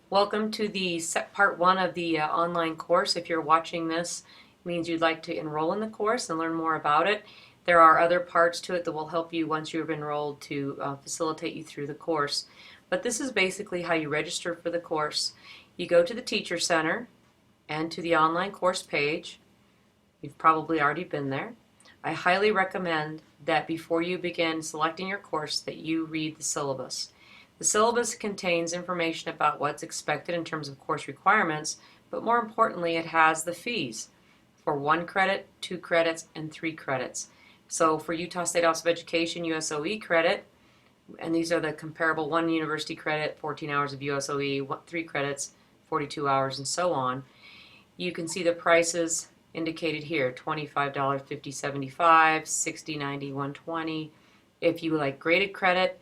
Welcome to the part one of the online course. If you're watching this, it means you'd like to enroll in the course and learn more about it. There are other parts to it that will help you once you've enrolled to facilitate you through the course. But this is basically how you register for the course. You go to the Teacher Center and to the online course page. You've probably already been there. I highly recommend that before you begin selecting your course that you read the syllabus. The syllabus contains information about what's expected in terms of course requirements, but more importantly, it has the fees for 1 credit, 2 credits, and 3 credits. So for Utah State Office of Education USOE credit, and these are the comparable 1 university credit, 14 hours of USOE, 3 credits, 42 hours, and so on. You can see the prices indicated here: $25, $50, $75, $60, $90, $120. If you like graded credit,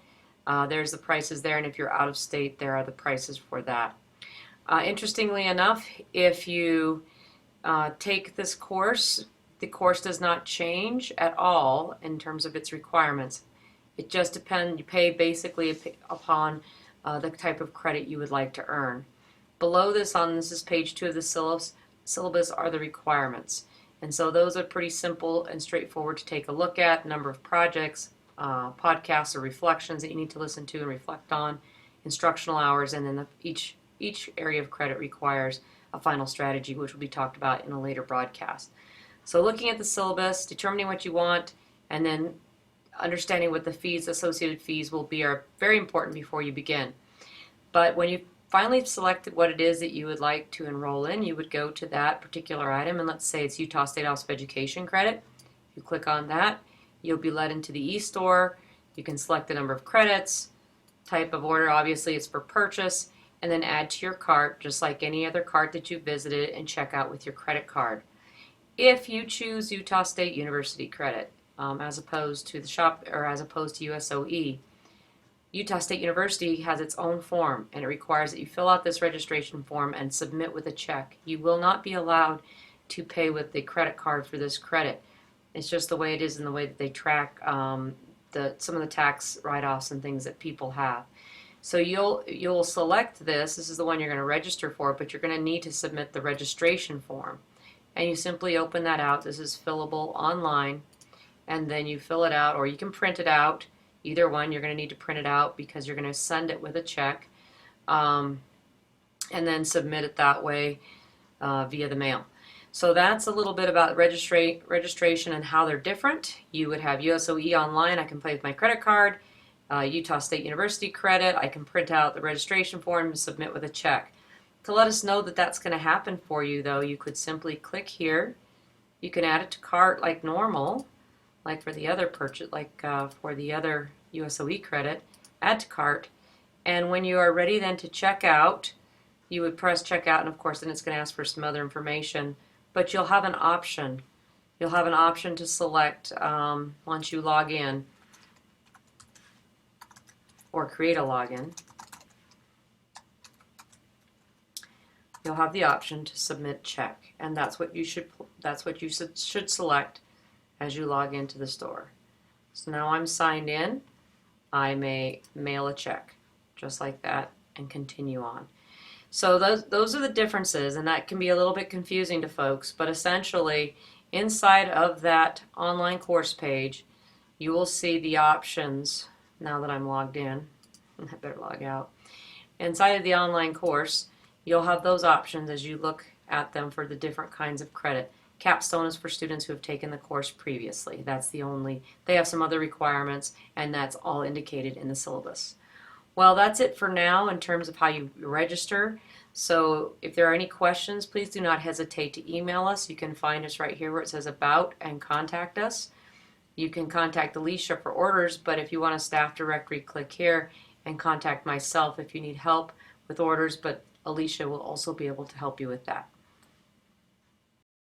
there's the prices there, and if you're out of state, there are the prices for that. Interestingly enough, if you take this course, the course does not change at all in terms of its requirements. It just depends, you pay basically upon the type of credit you would like to earn. Below this, this is page 2 of the syllabus, are the requirements. And so those are pretty simple and straightforward to take a look at: number of projects, podcasts or reflections that you need to listen to and reflect on, instructional hours, and then each area of credit requires a final strategy, which will be talked about in a later broadcast. So looking at the syllabus, determining what you want, and then understanding what the associated fees will be are very important before you begin. But when you finally selected what it is that you would like to enroll in, you would go to that particular item, and let's say it's Utah State Office of Education credit. You click on that. You'll be led into the e-store. You can select the number of credits, type of order, obviously it's for purchase, and then add to your cart just like any other cart that you visited, and check out with your credit card. If you choose Utah State University credit as opposed to USOE, Utah State University has its own form, and it requires that you fill out this registration form and submit with a check. You will not be allowed to pay with the credit card for this credit. It's just the way it is, and the way that they track some of the tax write-offs and things that people have. So you'll select this. This is the one you're going to register for, but you're going to need to submit the registration form. And you simply open that out. This is fillable online, and then you fill it out, or you can print it out. Either one, you're going to need to print it out because you're going to send it with a check, and then submit it that way via the mail. So that's a little bit about registration and how they're different. You would have USOE online. I can pay with my credit card. Utah State University credit, I can print out the registration form and submit with a check. To let us know that that's going to happen for you, though, you could simply click here. You can add it to cart like normal, like for the other purchase, for the other USOE credit. Add to cart, and when you are ready then to check out, you would press check out, and of course then it's going to ask for some other information. But you'll have an option. You'll have an option to select once you log in or create a login. You'll have the option to submit check, and that's what you should select as you log into the store. So now I'm signed in. I may mail a check just like that and continue on. So those are the differences, and that can be a little bit confusing to folks, but essentially inside of that online course page you will see the options. Now that I'm logged in, I better log out. Inside of the online course you'll have those options as you look at them for the different kinds of credit. Capstone is for students who have taken the course previously. They have some other requirements, and that's all indicated in the syllabus. Well, that's it for now in terms of how you register. So if there are any questions, please do not hesitate to email us. You can find us right here where it says About and Contact Us. You can contact Alicia for orders, but if you want a staff directory, click here, and contact myself if you need help with orders, but Alicia will also be able to help you with that.